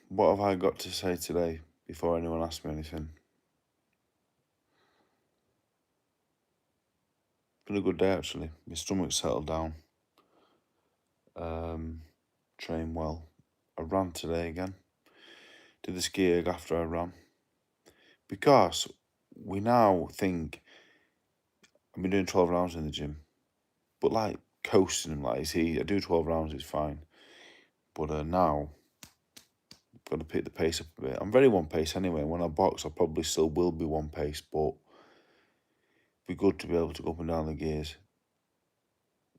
What have I got to say today before anyone asks me anything? It's been a good day, actually. My stomach's settled down. Trained well. I ran today again. Did the ski erg after I ran. Because we now think I've been doing 12 rounds in the gym. But like coasting them, like I do 12 rounds, it's fine. But now I've got to pick the pace up a bit. I'm very one pace anyway. When I box, I probably still will be one pace, but it'd be good to be able to go up and down the gears.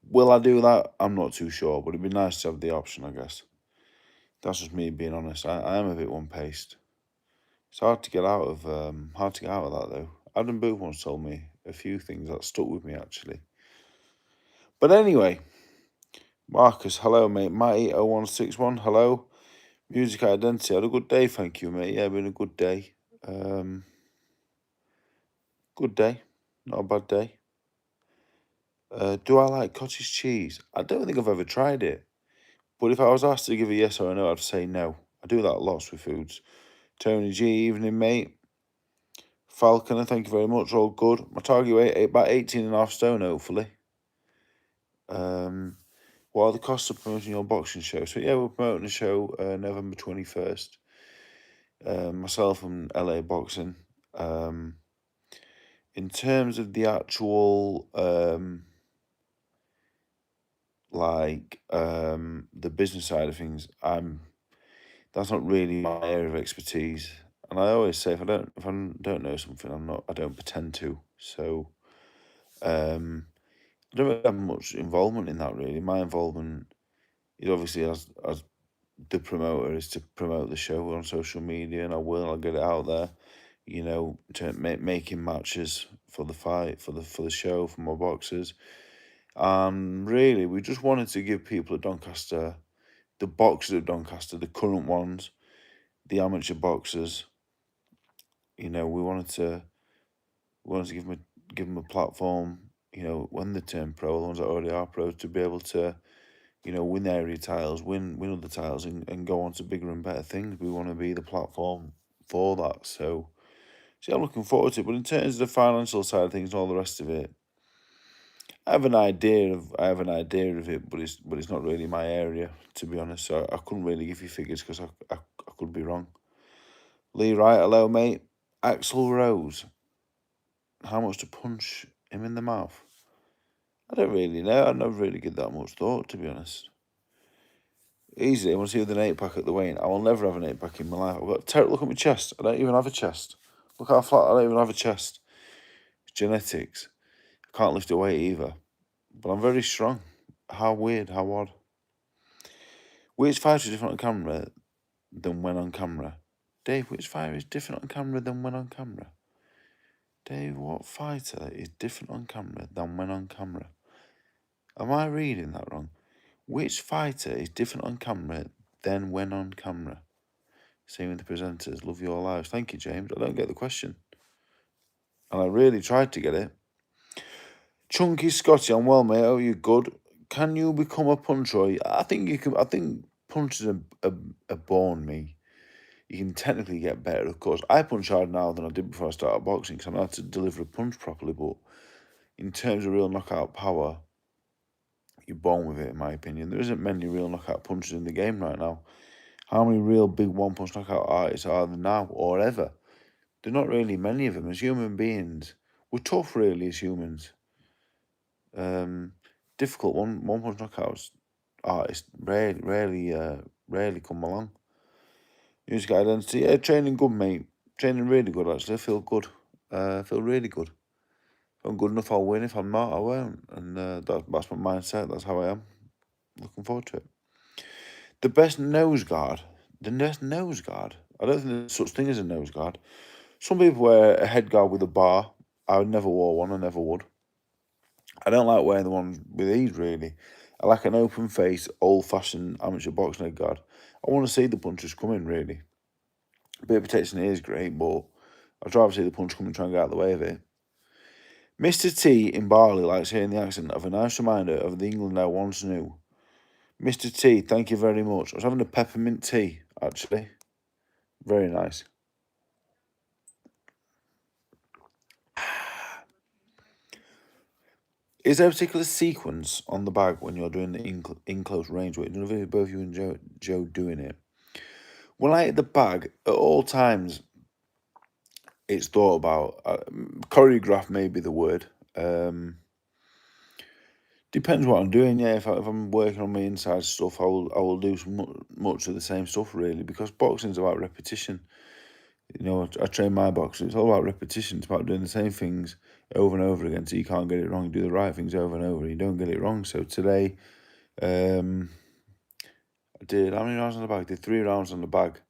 Will I do that? I'm not too sure, but it'd be nice to have the option, I guess. That's just me being honest. I am a bit one paced. It's hard to get out of that though. Adam Booth once told me a few things that stuck with me actually. But anyway, Marcus, hello mate. Matty0161, hello. Music Identity, had a good day, thank you, mate. Yeah, been a good day. Good day, not a bad day. Do I like cottage cheese? I don't think I've ever tried it. But if I was asked to give a yes or a no, I'd say no. I do that lots with foods. Tony G, evening, mate. Falconer, thank you very much. All good. My target weight, about 18.5 stone, hopefully. What are the costs of promoting your boxing show? So, yeah, we're promoting a show November 21st. Myself and LA Boxing. In terms of the actual, the business side of things, that's not really my area of expertise. And I always say, if I don't know something, I don't pretend to. So, I don't really have much involvement in that really. My involvement is obviously as the promoter is to promote the show on social media, and I'll get it out there. You know, to making matches for the fight, for the show, for my boxers. And really, we just wanted to give people at Doncaster, the boxers at Doncaster, the current ones, the amateur boxers. You know, we wanted to give them a platform. You know, when they turn pro, the ones that already are pros, to be able to, you know, win area titles, win other titles, and go on to bigger and better things. We want to be the platform for that. So I'm looking forward to it. But in terms of the financial side of things and all the rest of it, I have an idea of it, but it's not really my area, to be honest. So I couldn't really give you figures because I could be wrong. Lee Wright, hello mate. Axl Rose, how much to punch him in the mouth? I don't really know. I never really give that much thought, to be honest. Easy. I want to see with an 8-pack at the weigh-in. I will never have an 8-pack in my life. I've got look at my chest. I don't even have a chest. Look how flat. I don't even have a chest. It's genetics. I can't lift a weight either. But I'm very strong. How weird. How odd. Which fighter is different on camera than when on camera? Dave, which fighter is different on camera than when on camera? Dave, what fighter is different on camera than when on camera? Am I reading that wrong? Which fighter is different on camera than when on camera? Same with the presenters. Love your lives. Thank you, James. I don't get the question. And I really tried to get it. Chunky Scotty, I'm well, mate. Oh, you good? Can you become a puncher? I think you can. I think punches are born me. You can technically get better, of course. I punch harder now than I did before I started boxing because I know how to deliver a punch properly. But in terms of real knockout power, you're born with it, in my opinion. There isn't many real knockout punches in the game right now. How many real big one-punch knockout artists are there now or ever? There are not really many of them. As human beings, we're tough, really, as humans. Difficult one-punch knockouts artists rarely come along. Music Identity, yeah, training good, mate. Training really good, actually. I feel good. I feel really good. If I'm good enough, I'll win. If I'm not, I won't. And that's my mindset. That's how I am. Looking forward to it. The best nose guard. The best nose guard. I don't think there's such thing as a nose guard. Some people wear a head guard with a bar. I would never wore one. I never would. I don't like wearing the ones with these, really. I like an open face, old-fashioned amateur boxing head guard. I want to see the punches come in, really. A bit of protection is great, but I'd rather see the punch come and try and get out of the way of it. Mr. T in Barley likes hearing the accent of a nice reminder of the England I once knew. Mr. T, thank you very much. I was having a peppermint tea, actually. Very nice. Is there a particular sequence on the bag when you're doing the in close range work? Both you and Joe doing it. When I hit the bag, at all times, it's thought about. Choreograph may be the word. Depends what I'm doing. Yeah, if I'm working on my inside stuff, I will do much of the same stuff really, because boxing's about repetition. You know, I train my boxing. It's all about repetition. It's about doing the same things over and over again, so you can't get it wrong. You do the right things over and over, you don't get it wrong. So today, I did how many rounds on the bag? I did 3 rounds on the bag.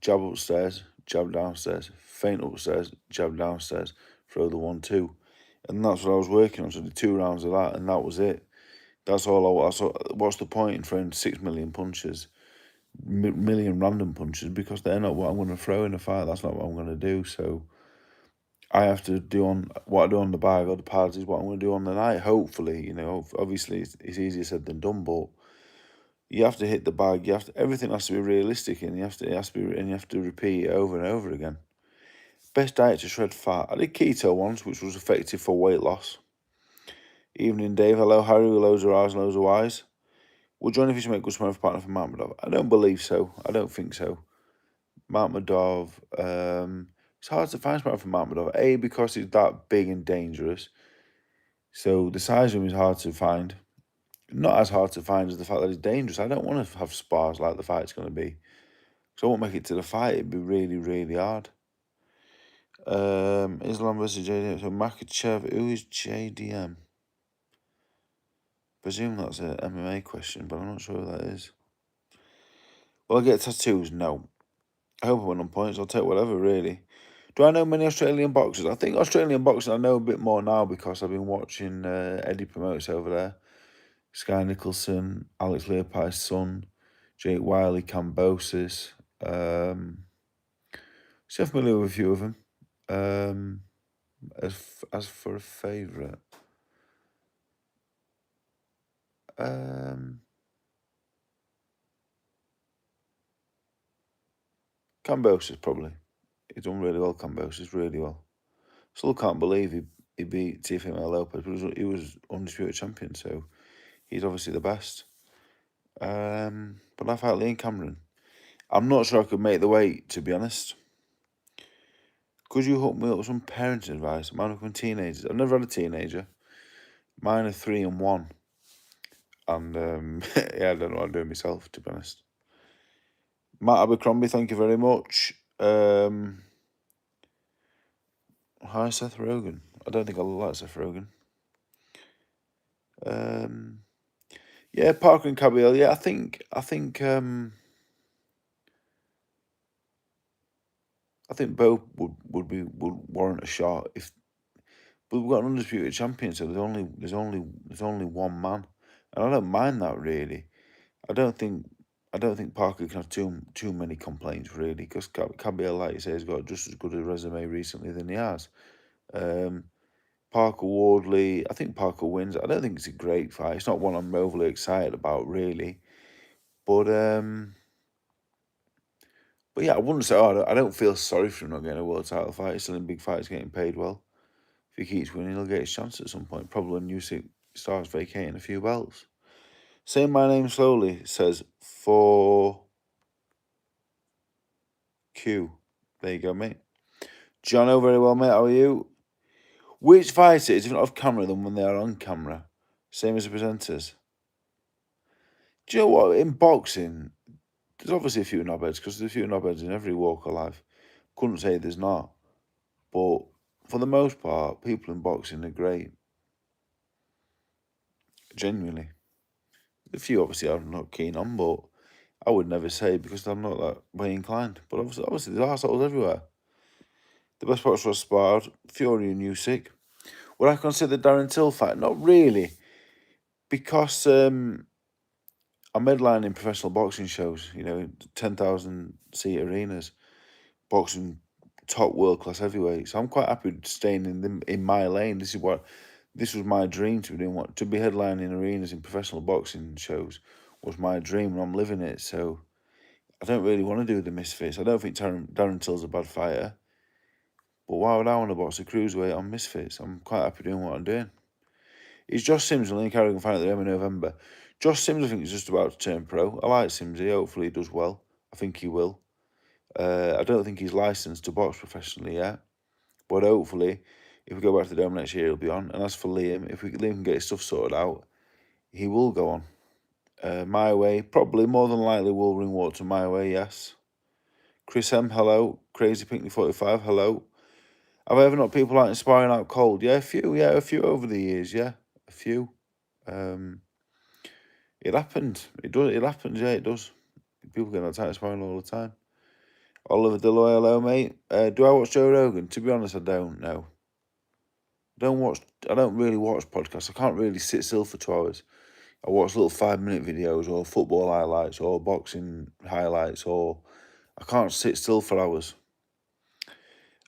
Jab upstairs, jab downstairs, feint upstairs, jab downstairs, throw the 1-2, and that's what I was working on. So I did 2 rounds of that, and that was it. That's all. What's the point in throwing 6 million punches, million random punches, because they're not what I'm going to throw in a fight. That's not what I'm going to do. So I have to do on what I do on the bag or the pads is what I'm going to do on the night. Hopefully, obviously it's easier said than done, but you have to hit the bag. Everything has to be realistic, and you have to repeat it over and over again. Best diet to shred fat. I did keto once, which was effective for weight loss. Evening, Dave. Hello, Harry. With loads of R's and loads of Y's. Would Johnny Fish make good sparring partner for Mamadov? I don't believe so. I don't think so. Mamadov. It's hard to find sparring for Mamadov. A, because he's that big and dangerous. So the size of him is hard to find. Not as hard to find as the fact that he's dangerous. I don't want to have spars like the fight's going to be. So I won't make it to the fight. It'd be really, really hard. Islam versus JDM. So Makachev, who is JDM? Presume that's a MMA question, but I'm not sure who that is. Will I get tattoos? No. I hope I win on points. I'll take whatever, really. Do I know many Australian boxers? I think Australian boxing I know a bit more now because I've been watching Eddie promotes over there. Sky Nicholson, Alex Leopi's son, Jake Wiley, Cambosis. So familiar with a few of them. As for a favourite, Cambosis probably. He's done really well. Cambosis really well. Still can't believe he beat Teofimo Lopez, but he was undisputed champion, so he's obviously the best. But I fight Liam Cameron. I'm not sure I could make the weight, to be honest. Could you hook me up with some parenting advice? Mine are teenagers. I've never had a teenager. Mine are 3 and 1. And yeah, I don't know what I'm doing myself, to be honest. Matt Abercrombie, thank you very much. Hi, Seth Rogen. I don't think I like Seth Rogen. Yeah, Parker and Caballero. Yeah, I think both would warrant a shot if. But we've got an undisputed champion, so there's only one man, and I don't mind that really. I don't think Parker can have too many complaints really, because Caballero, like you say, has got just as good a resume recently than he has. Parker Wardley, I think Parker wins. I don't think it's a great fight. It's not one I'm overly excited about really, but yeah, I wouldn't say, I don't feel sorry for him not getting a world title fight. He's still in big fights, getting paid well. If he keeps winning, he'll get his chance at some point. Probably when Usyk starts vacating a few belts. Saying my name slowly says 4Q. There you go, mate. Jono, very well, mate. How are you? Which fighter is even off camera than when they are on camera? Same as the presenters. Do you know what? In boxing, there's obviously a few knobheads, because there's a few knobheads in every walk of life. Couldn't say there's not. But for the most part, people in boxing are great. Genuinely. A few obviously I'm not keen on, but I would never say, because I'm not that way inclined. But obviously there's arseholes everywhere. The best boxer I sparred, Fury and Usyk. Would I consider Darren Till fight? Not really. Because I'm headlining professional boxing shows, 10,000 seat arenas, boxing top world class heavyweights. So I'm quite happy staying in my lane. This was my dream to be headlining arenas in professional boxing shows was my dream, and I'm living it. So I don't really want to do the Misfits. I don't think Darren Till's a bad fighter. But why would I want to box a cruiserweight on Misfits? I'm quite happy doing what I'm doing. Is Josh Sims and Liam Carrigan fight at the M in November? Josh Sims, I think, is just about to turn pro. I like Simsy. Hopefully he does well. I think he will. I don't think he's licensed to box professionally yet. But hopefully, if we go back to the Dome next year, he'll be on. And as for Liam, if Liam can get his stuff sorted out, he will go on. My Way, probably more than likely will ring walk to My Way, yes. Chris M, hello. Crazy Pinkley 45, hello. Have I ever knocked people out inspiring out cold? Yeah, a few over the years, yeah. A few. It happened. It happens, yeah, it does. People get knocked out inspiring all the time. Oliver Deloy, hello, mate. Do I watch Joe Rogan? To be honest, I don't know. I don't really watch podcasts. I can't really sit still for 2 hours. I watch little 5-minute videos or football highlights or boxing highlights, or I can't sit still for hours.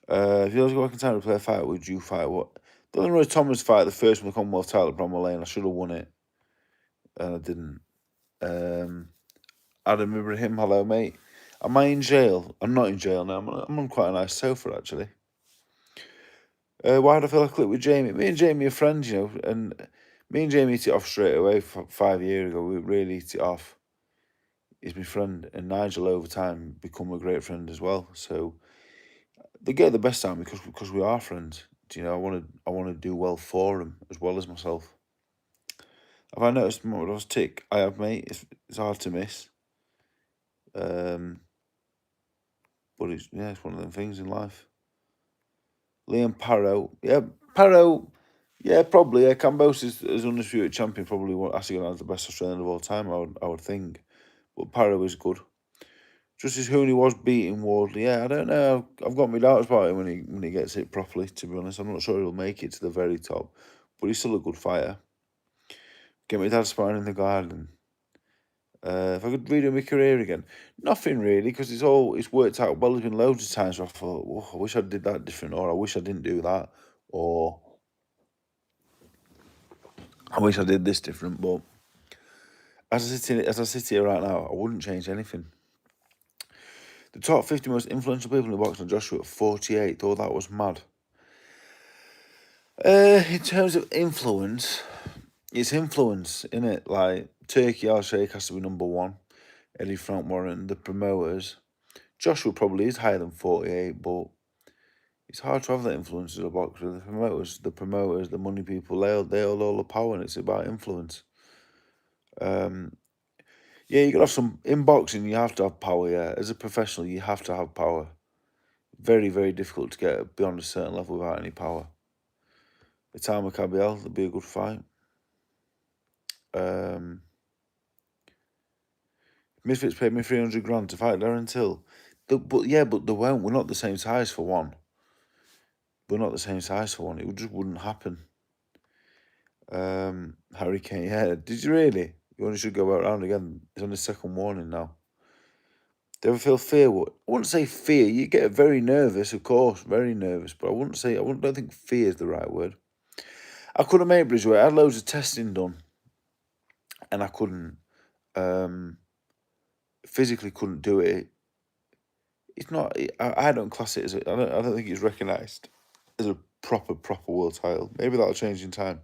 If you was to go back in time to play a fight, would you fight what? Dylan Roy Thomas fight, the first one, the Commonwealth title at Bramwell Lane. I should have won it. And I didn't. Adam Ibrahim, hello, mate. Am I in jail? I'm not in jail now. I'm on quite a nice sofa, actually. Why do I feel I clicked with Jamie? Me and Jamie are friends, you know, and me and Jamie hit it off straight away 5 years ago. We really hit it off. He's my friend, and Nigel over time become a great friend as well. So they get the best out of me because we are friends. Do you know, I want to do well for him as well as myself. Have I noticed Mortadell's tick? I have, mate. It's hard to miss. But it's one of them things in life. Liam Parrow, Parrow, probably. Yeah, Cambos is undisputed champion. Probably actually going to have the best Australian of all time. I would think, but Parrow is good. Just as Hooney was beating Wardley. Yeah, I don't know. I've got my doubts about him when he gets it properly. To be honest, I'm not sure he'll make it to the very top, but he's still a good fighter. Get my dad sparring in the garden. If I could redo my career again, nothing really, because it's worked out well. There's been loads of times where I thought, oh, I wish I did that different, or I wish I didn't do that, or I wish I did this different. But as I sit here right now, I wouldn't change anything. The top 50 most influential people in the boxing, Joshua at 48. Thought that was mad. In terms of influence, it's influence, innit? Like Turkey Al Sheikh has to be number one. Eddie Frank Warren, the promoters. Joshua probably is higher than 48, but it's hard to have that influence as a boxer. The promoters, the money people, they hold all the power, and it's about influence. You gotta have some in boxing. You have to have power. Yeah, as a professional, you have to have power. Very, very difficult to get beyond a certain level without any power. Itama Kabiel, that'd be a good fight. Misfits paid me 300 grand to fight Darren Till. But they won't. We're not the same size for one. It just wouldn't happen. Harry Kane, yeah. Did you really? You only should go around again. It's on his second warning now. Do you ever feel fear? I wouldn't say fear. You get very nervous, of course, very nervous. But I don't think fear is the right word. I couldn't make Bridgeway. I had loads of testing done, and I couldn't. Physically couldn't do it. It's not. I don't class it as. I don't think it's recognised as a proper world title. Maybe that'll change in time.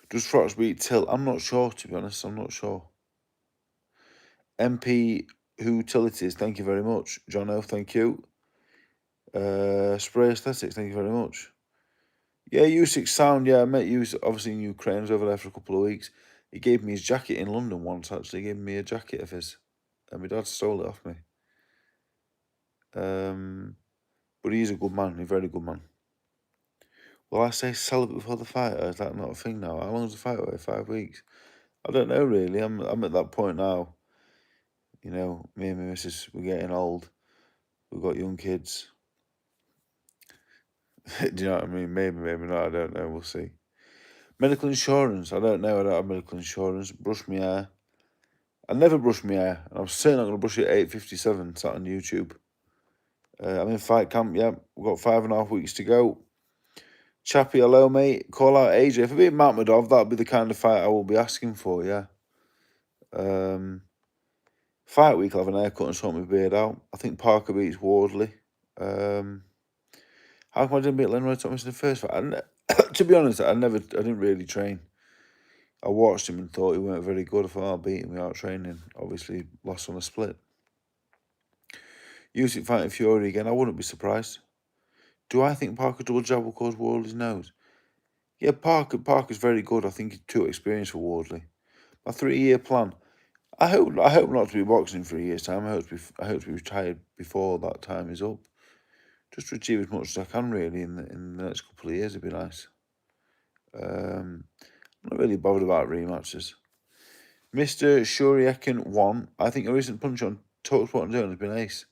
Does Fox beat Till? I'm not sure, to be honest. I'm not sure. MP who Till it is, thank you very much. Jono, thank you. Spray Aesthetics, thank you very much. Yeah, U6 Sound, yeah, I met you obviously in Ukraine. I was over there for a couple of weeks. He gave me his jacket in London once, actually. He gave me a jacket of his. And my dad stole it off me. But he's a good man, a very good man. Will I say sell it before the fight, or is that not a thing now? How long is the fight away? 5 weeks? I don't know, really. I'm at that point now. You know, me and my missus, we're getting old. We've got young kids. Do you know what I mean? Maybe not. I don't know. We'll see. Medical insurance. I don't know. I don't have medical insurance. Brush my hair. I never brush my hair. And I'm certainly not going to brush it at 8:57 sat on YouTube. I'm in fight camp. Yeah, we've got 5.5 weeks to go. Chappie, hello, mate. Call out AJ. If I beat Matmadov, that'd be the kind of fight I will be asking for, yeah. Fight week, I'll have an haircut and sort my beard out. I think Parker beats Wardley. How come I didn't beat Lenroy Thomas in the first fight? To be honest, I didn't really train. I watched him and thought he weren't very good. I thought I'll beat him without training. Obviously, lost on a split. Usyk fighting Fury again, I wouldn't be surprised. Do I think Parker double jab will cause Wardley's nose? Yeah, Parker's very good. I think he's too experienced for Wardley. My 3-year plan. I hope not to be boxing in 3 years' time. I hope to be retired before that time is up. Just to achieve as much as I can really in the next couple of years. It'd be nice. I'm not really bothered about rematches. Mr. Shuriekin 1. I think a recent punch on Talksport and Zone has been ace.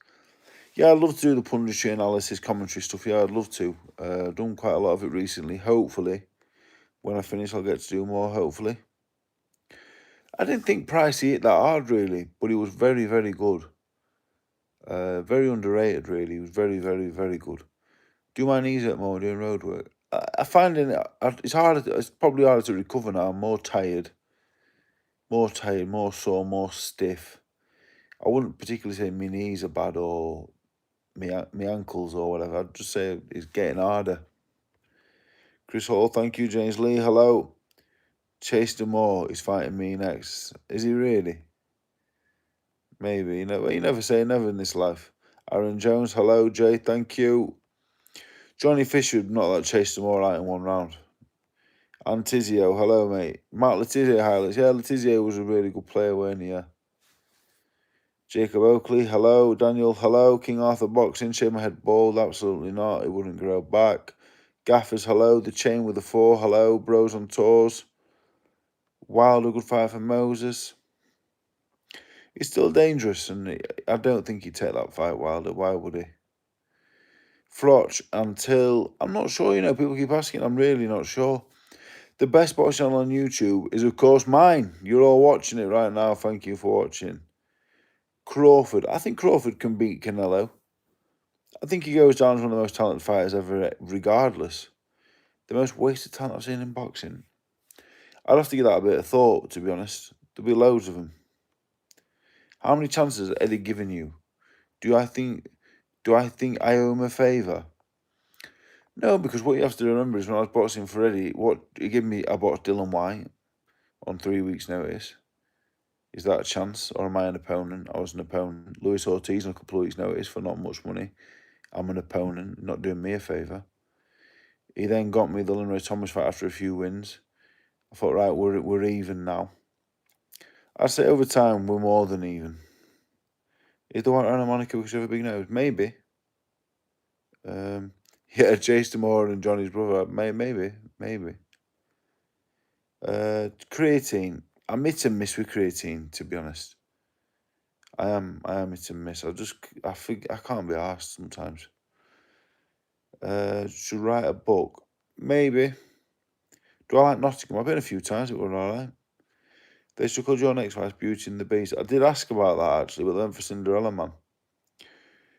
Yeah, I'd love to do the punditry analysis, commentary stuff. Yeah, I'd love to. Done quite a lot of it recently. Hopefully, when I finish, I'll get to do more. Hopefully. I didn't think Price hit that hard, really, but he was very, very good. Very underrated, really. He was very, very, very good. Do my knees hurt more doing road work? I find it's harder. It's probably harder to recover now. I'm more tired, more sore, more stiff. I wouldn't particularly say my knees are bad or my ankles or whatever. I'd just say it's getting harder. Chris Hall, thank you. James Lee, hello. Chase Demore is fighting me next. Is he really? Maybe. You never say never in this life. Aaron Jones, hello. Jay, thank you. Johnny Fisher would not let Chase Demore out in one round. Antizio, hello, mate. Matt Letizia highlights. Yeah, Letizia was a really good player, weren't he? Yeah. Jacob Oakley, hello. Daniel, hello. King Arthur Boxing, shave my head bald. Absolutely not. It wouldn't grow back. Gaffers, hello. The Chain with the 4, hello. Bros on Tours. Wilder, good fight for Moses. He's still dangerous, and I don't think he'd take that fight, Wilder. Why would he? Frotch, until... I'm not sure, people keep asking. I'm really not sure. The best boxing channel on YouTube is, of course, mine. You're all watching it right now. Thank you for watching. Crawford. I think Crawford can beat Canelo. I think he goes down as one of the most talented fighters ever, regardless. The most wasted talent I've seen in boxing. I'd have to give that a bit of thought, to be honest. There'll be loads of them. How many chances has Eddie given you? Do I think I owe him a favour? No, because what you have to remember is when I was boxing for Eddie, I boxed Dylan White on 3 weeks' notice. Is that a chance, or am I an opponent? I was an opponent. Luis Ortiz on a couple of weeks' notice for not much money. I'm an opponent, not doing me a favour. He then got me the Lenroy Thomas fight after a few wins. I thought, right, we're even now. I'd say over time we're more than even. Is the White Rhino Monica because you have a big nose? Maybe. Yeah, Chase Demore and Johnny's brother. Maybe. Creatine. I'm hit and miss with creatine, to be honest. I am hit and miss. I can't be arsed sometimes. Should write a book. Maybe. Do I like Nottingham? I've been a few times. It was alright. They should call your next wife's Beauty and the Beast. I did ask about that actually, but then for Cinderella Man.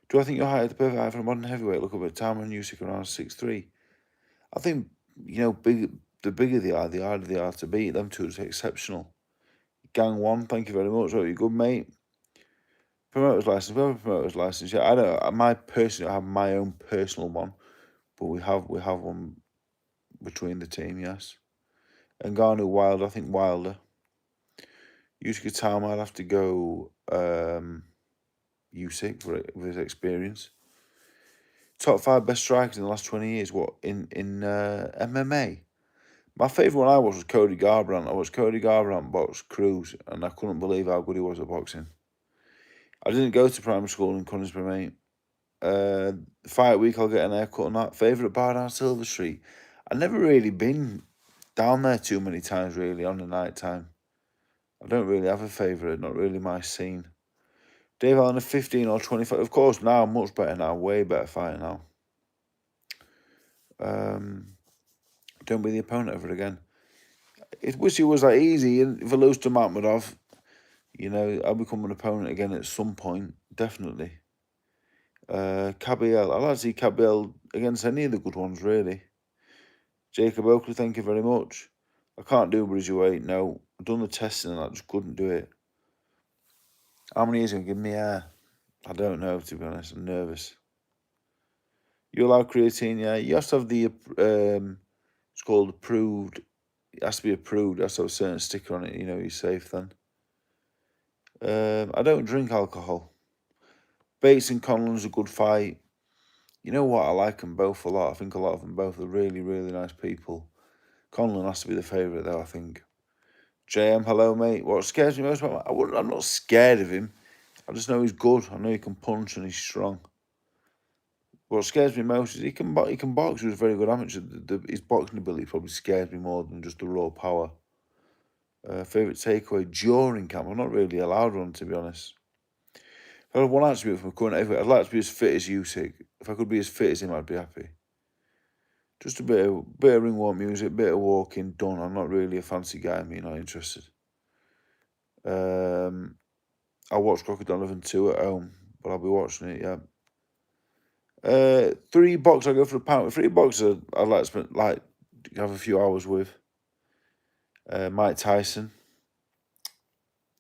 Do I think your height is the perfect height for a modern heavyweight? Look up at Tamara and Usyk around 6'3". I think the bigger they are, the harder they are to beat. Them two are exceptional. Gang 1, thank you very much. Oh, you good, mate? Promoter's license. We have a promoter's license. Yeah, I don't. I have my own personal one, but we have one between the team. Yes. And Ngannou Wilder. I think Wilder. Usyk time. I'd have to go. Usyk with his experience. Top 5 best strikers in the last 20 years. What in MMA? My favourite one I watched was Cody Garbrandt. I watched Cody Garbrandt box Cruz, and I couldn't believe how good he was at boxing. I didn't go to primary school in Conisbrough, mate. Fight week, I'll get an haircut on that. Favourite bar down Silver Street? I've never really been down there too many times, really, on the night time. I don't really have a favourite, not really my scene. Dave Allen, a 15 or 25. Of course, now, much better now, way better fighter now. Don't be the opponent ever again. I wish it was that easy. If I lose to Makhmudov, I'll become an opponent again at some point, definitely. Cabiel, I'd like to see Cabiel against any of the good ones, really. Jacob Oakley, thank you very much. I can't do Bridgeweight, no. I've done the testing and I just couldn't do it. How many years are you going to give me air? I don't know, to be honest. I'm nervous. You allow creatine, yeah. You have to have the, it's called approved. It has to be approved. It has to have a certain sticker on it. You know, you're safe then. I don't drink alcohol. Bates and Conlon's a good fight. You know what? I like them both a lot. I think a lot of them both are really, really nice people. Conlon has to be the favourite, though, I think. JM, hello, mate. What scares me most about him? I'm not scared of him. I just know he's good. I know he can punch and he's strong. What scares me most is he can box. He was a very good amateur. His boxing ability probably scares me more than just the raw power. Favourite takeaway during camp? I'm not really allowed one, to be honest. If I had one attribute from a current heavyweight, I'd like to be as fit as Usyk. If I could be as fit as him, I'd be happy. Just a bit of ring walk music, bit of walking, done. I'm not really a fancy guy. Me, not interested. I watched Crocodile Living 2 at home, but I'll be watching it. Yeah. 3 box. I go for the pound. 3 boxers. I'd like to spend have a few hours with. Mike Tyson.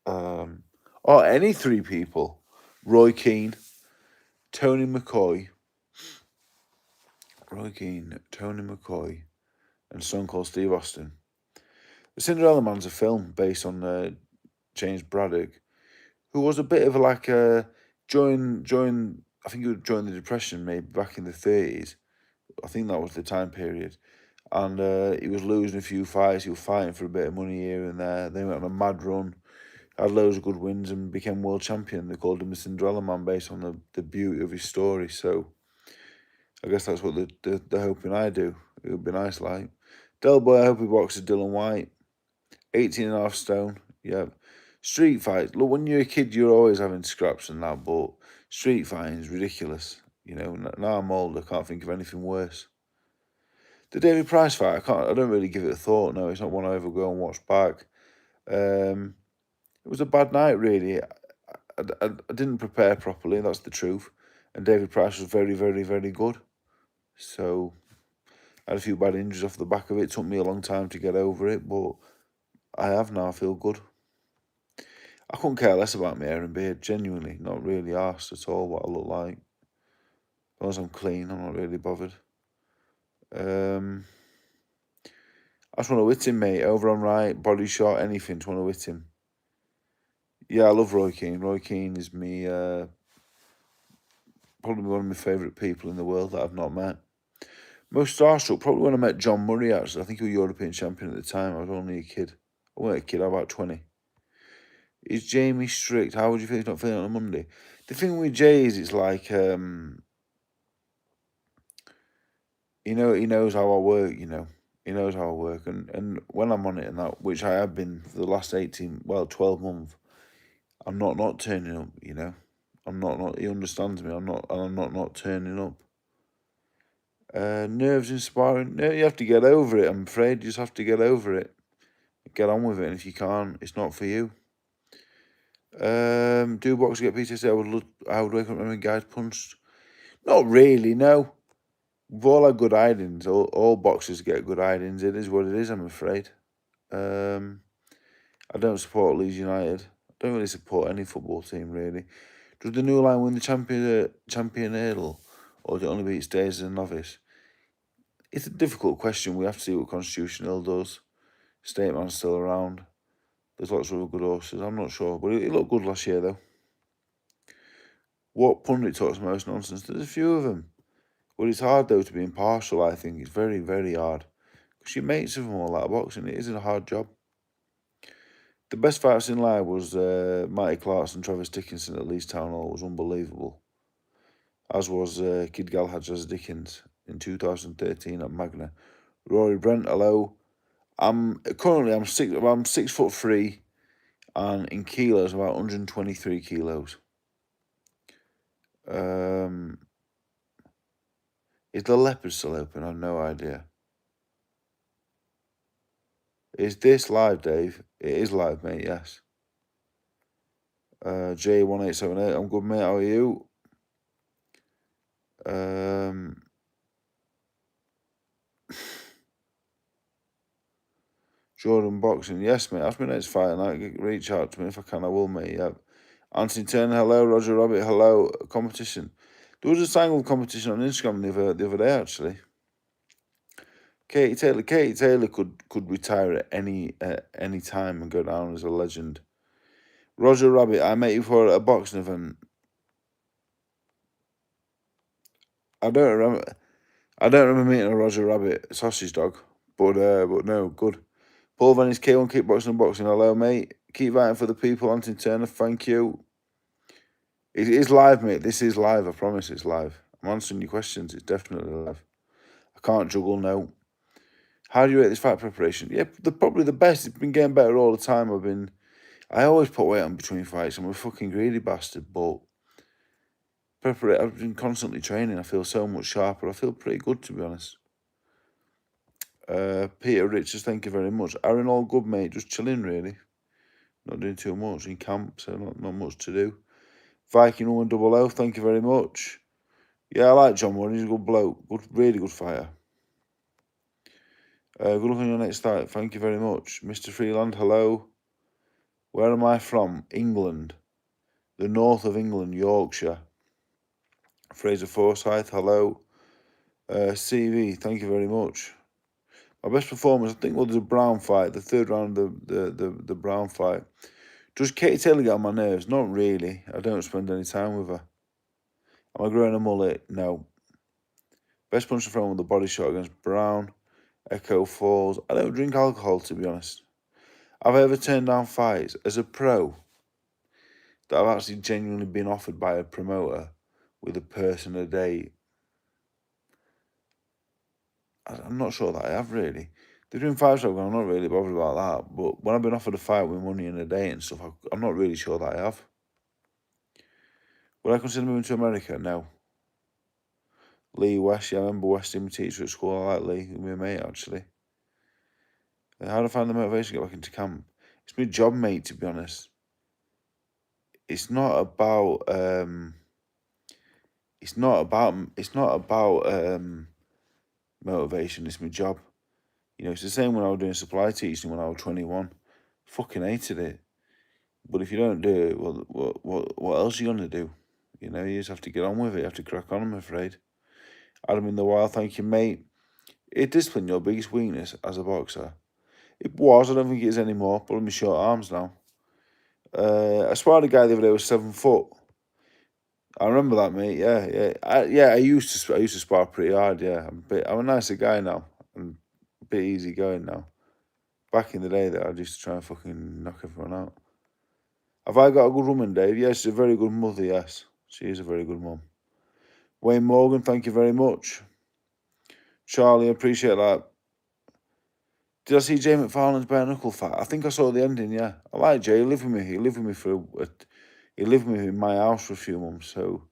Or any 3 people. Roy Keane, Tony McCoy, and Stone Cold Steve Austin. The Cinderella Man's a film based on James Braddock, who was a bit of during I think it was during the Depression, maybe back in the 30s. I think that was the time period. And he was losing a few fights. He was fighting for a bit of money here and there. Then he went on a mad run, had loads of good wins and became world champion. They called him the Cinderella Man based on the beauty of his story. So I guess that's what they're hoping I do. It would be nice, like. Del Boy, I hope he boxes Dylan White. 18.5 stone. Yep. Street fights. Look, when you're a kid, you're always having scraps and that, but street fighting is ridiculous. You know, now I'm old, I can't think of anything worse. The David Price fight, I don't really give it a thought. No, it's not one I ever go and watch back. It was a bad night, really. I didn't prepare properly, that's the truth. And David Price was very, very, very good. So I had a few bad injuries off the back of it. It took me a long time to get over it, but I have now. I feel good. I couldn't care less about my hair and beard, genuinely. Not really arsed at all what I look like. As long as I'm clean, I'm not really bothered. I just want to hit him, mate. Over on right, body shot, anything. Just want to hit him. Yeah, I love Roy Keane. Roy Keane is me, probably one of my favourite people in the world that I've not met. Most starstruck, probably when I met John Murray, actually. I think he was European champion at the time. I was only a kid. I wasn't a kid, I was about 20. Is Jamie strict? How would you feel he's not feeling on a Monday? The thing with Jay is it's like, he knows how I work, you know. He knows how I work. And when I'm on it and that, which I have been for the last 12 months, I'm not turning up, you know. He understands me. I'm not turning up. Nerves inspiring. No, you have to get over it, I'm afraid. You just have to get over it. Get on with it. And if you can't, it's not for you. Do boxers get PTSD? I would wake up when guys punched. Not really, no. We've all had good hidings. All boxers get good hidings. It is what it is, I'm afraid. I don't support Leeds United. I don't really support any football team, really. Does the New Line win the champion hurdle, or does it only beat Stays as a novice? It's a difficult question. We have to see what Constitution Hill does. Stateman's still around. There's lots of good horses. I'm not sure, but it looked good last year, though. What pundit talks the most nonsense? There's a few of them. But it's hard, though, to be impartial, I think. It's very, very hard. Because your mates of them all out of boxing. It is a hard job. The best fight I've seen live was Marty Clarkson, Travis Dickinson at Leeds Town Hall. It was unbelievable. As was Kid Galahad, Jazz Dickens in 2013 at Magna. Rory Brent, hello. I'm 6'3", and in kilos about 123 kilos. Is the Leopard still open? I have no idea. Is this live, Dave? It is live, mate, yes. J1878, I'm good, mate. How are you? Jordan Boxing, yes, mate. That's my next fight, and reach out to me if I can. I will, mate. Yeah, Anthony Turner, hello. Roger Rabbit, hello. Competition. There was a single competition on Instagram the other day, actually. Katie Taylor could retire at any time and go down as a legend. Roger Rabbit, I met you for a boxing event. I don't remember meeting a Roger Rabbit sausage dog, but no, good. Paul Venice K1 Kickboxing and Boxing, hello mate. Keep fighting for the people, Anthony Turner, thank you. It is live, mate. This is live, I promise it's live. I'm answering your questions, it's definitely live. I can't juggle now. How do you rate this fight preparation? Yeah, probably the best. It's been getting better all the time. I always put weight on between fights. I'm a fucking greedy bastard, but I've been constantly training. I feel so much sharper. I feel pretty good, to be honest. Peter Richards, thank you very much. Aaron, all good, mate. Just chilling, really. Not doing too much in camp, so not much to do. Viking 1 Double O, thank you very much. Yeah, I like John Warren. He's a good bloke. Really good fighter. Good luck on your next fight. Thank you very much. Mr. Freeland, hello. Where am I from? England. The north of England, Yorkshire. Fraser Forsyth, hello. CV, thank you very much. My best performance, I think, was the Brown fight, the third round of the Brown fight. Does Katie Taylor get on my nerves? Not really. I don't spend any time with her. Am I growing a mullet? No. Best punch to throw with the body shot against Brown. Echo Falls. I don't drink alcohol, to be honest. Have I ever turned down fights as a pro that I've actually genuinely been offered by a promoter with a person a day? I'm not sure that I have, really. They're doing 5-star, I'm not really bothered about that. But when I've been offered a fight with money in a day and stuff, I'm not really sure that I have. Would I consider moving to America? No. Lee West, yeah, I remember West, my teacher at school. I like Lee, he was my mate, actually. How do I find the motivation to get back into camp? It's my job, mate, to be honest. It's not about motivation, it's my job. You know, it's the same when I was doing supply teaching when I was 21. Fucking hated it. But if you don't do it, well, what else are you going to do? You know, you just have to get on with it. You have to crack on, I'm afraid. Adam in the Wild, thank you, mate. Is discipline your biggest weakness as a boxer? It was, I don't think it is anymore. Pulling my short arms now. I sparred a guy the other day was 7 foot. I remember that, mate. Yeah. I used to spar pretty hard. Yeah, I'm a nicer guy now. I'm a bit easy going now. Back in the day, that I used to try and fucking knock everyone out. Have I got a good woman, Dave? Yes, she's a very good mother. Yes, she is a very good mum. Wayne Morgan, thank you very much. Charlie, I appreciate that. Did I see Jay McFarlane's bare knuckle fight? I think I saw the ending. Yeah, I like Jay. He lived with me. He lived with me in my house for a few months, so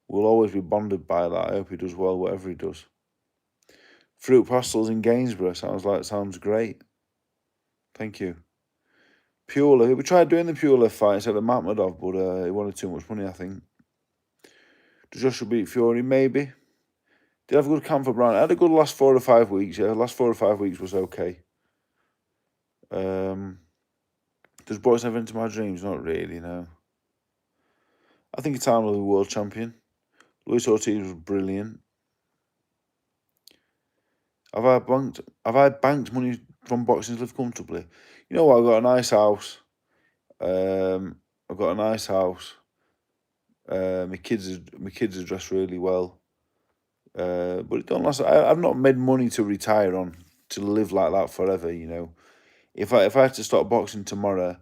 we'll always be bonded by that. I hope he does well, whatever he does. Fruit pastels in Gainsborough sounds great. Thank you. Purely, we tried doing the Purely fight instead of Matmadov, but he wanted too much money, I think. Does Joshua beat Fury? Maybe. Did I have a good camp for Brown? I had a good last 4 or 5 weeks. Yeah, the last 4 or 5 weeks was okay. Does boys have into my dreams? Not really, no. I think it's time to be world champion. Luis Ortiz was brilliant. Have I banked money from boxing to live comfortably? You know what? I've got a nice house. I've got a nice house. My kids are dressed really well. But it don't last. I've not made money to retire on to live like that forever. You know, if I had to stop boxing tomorrow,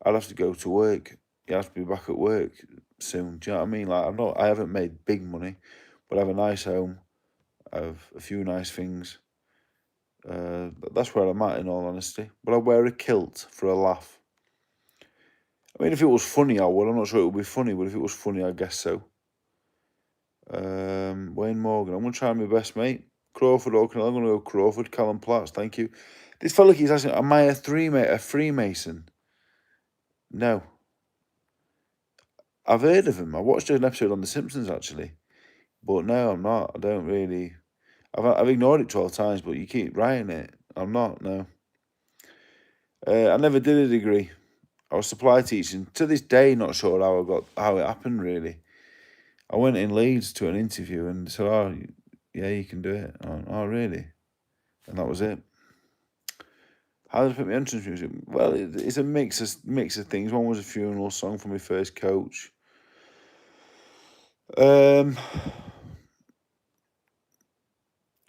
I'd have to go to work. You have to be back at work soon. Do you know what I mean? Like I haven't made big money, but I have a nice home. I have a few nice things. That's where I'm at, in all honesty. But I wear a kilt for a laugh. I mean, if it was funny, I would. I'm not sure it would be funny, but if it was funny, I guess so. Wayne Morgan. I'm going to try my best, mate. Crawford O'Connell. I'm going to go Crawford. Callum Platts. Thank you. This fella keeps asking, am I a Freemason? No. I've heard of him. I watched an episode on The Simpsons, actually. But no, I'm not. I don't really... I've ignored it 12 times, but you keep writing it. I'm not, no. I never did a degree. I was supply teaching. To this day, not sure how it happened really. I went in Leeds to an interview and said, "Oh, yeah, you can do it." I went, "Oh, really?" And that was it. How did I pick my entrance music? Well, it's a mix of things. One was a funeral song from my first coach.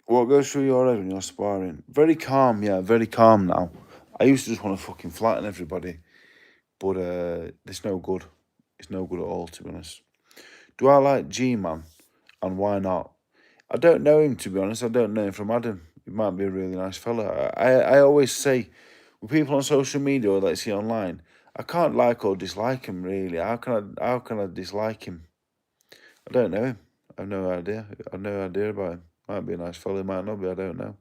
What goes through your head when you're sparring? Very calm, yeah, very calm now. I used to just want to fucking flatten everybody, but it's no good. It's no good at all, to be honest. Do I like G-Man, and why not? I don't know him, to be honest. I don't know him from Adam. He might be a really nice fella. I always say, with people on social media or let's see online, I can't like or dislike him really. How can I dislike him? I don't know him. I have no idea. I have no idea about him. Might be a nice fella, might not be. I don't know.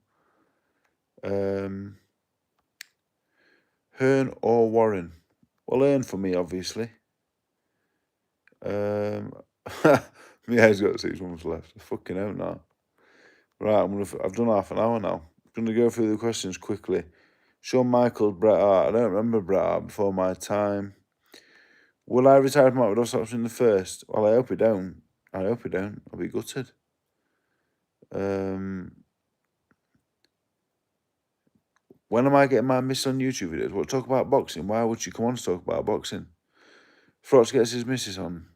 Hearn or Warren? Well, Hearn for me, obviously. My head's got 6 months left. I fucking hope not. Right, I've done half an hour now. I'm gonna go through the questions quickly. Shawn Michaels, Bret Hart. I don't remember Bret Hart before my time. Will I retire from Outdoor Stops in the first? Well, I hope we don't. I hope we don't. I'll be gutted. When am I getting my miss on YouTube videos? What, talk about boxing? Why would you come on to talk about boxing? Frotch gets his missus on.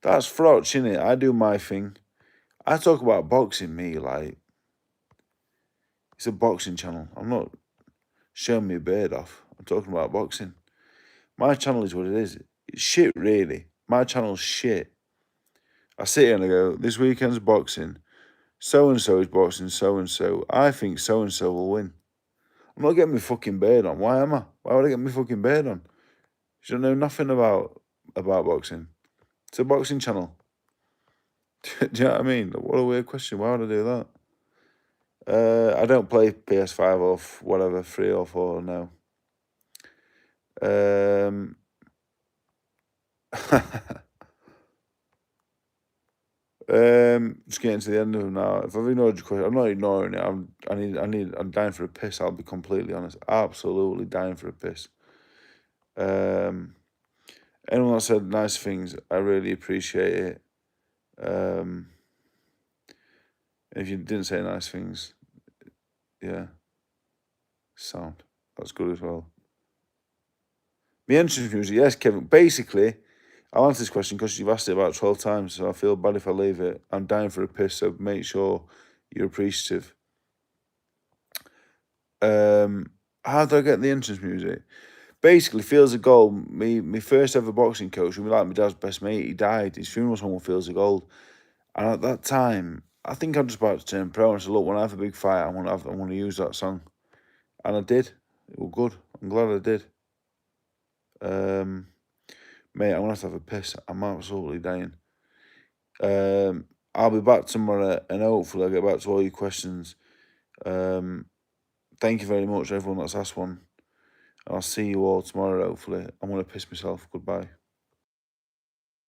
That's Frotch, innit? I do my thing. I talk about boxing, me, like, it's a boxing channel. I'm not showing me a beard off. I'm talking about boxing. My channel is what it is. It's shit, really. My channel's shit. I sit here and I go, this weekend's boxing. So-and-so is boxing so-and-so. I think so-and-so will win. I'm not getting my fucking beard on. Why am I? Why would I get my fucking beard on? You don't know nothing about boxing. It's a boxing channel. Do you know what I mean? What a weird question. Why would I do that? I don't play PS5 or whatever, 3 or 4, no. Just getting to the end of them now. If I've ignored your question, I'm not ignoring it. I'm dying for a piss. I'll be completely honest. Absolutely dying for a piss. Anyone that said nice things, I really appreciate it. If you didn't say nice things, yeah, sound. That's good as well. The entrance music, yes, Kevin. Basically, I'll answer this question because you've asked it about 12 times, so I feel bad if I leave it. I'm dying for a piss, so make sure you're appreciative. How do I get the entrance music? Basically, Fields of Gold, my first ever boxing coach, who was like my dad's best mate, he died. His funeral's home with Fields of Gold. And at that time, I think I'm just about to turn pro and said, look, when I have a big fight, I want to use that song. And I did. It was good. I'm glad I did. Mate, I'm going to have a piss. I'm absolutely dying. I'll be back tomorrow and hopefully I'll get back to all your questions. Thank you very much, everyone that's asked one. And I'll see you all tomorrow, hopefully. I'm going to piss myself. Goodbye.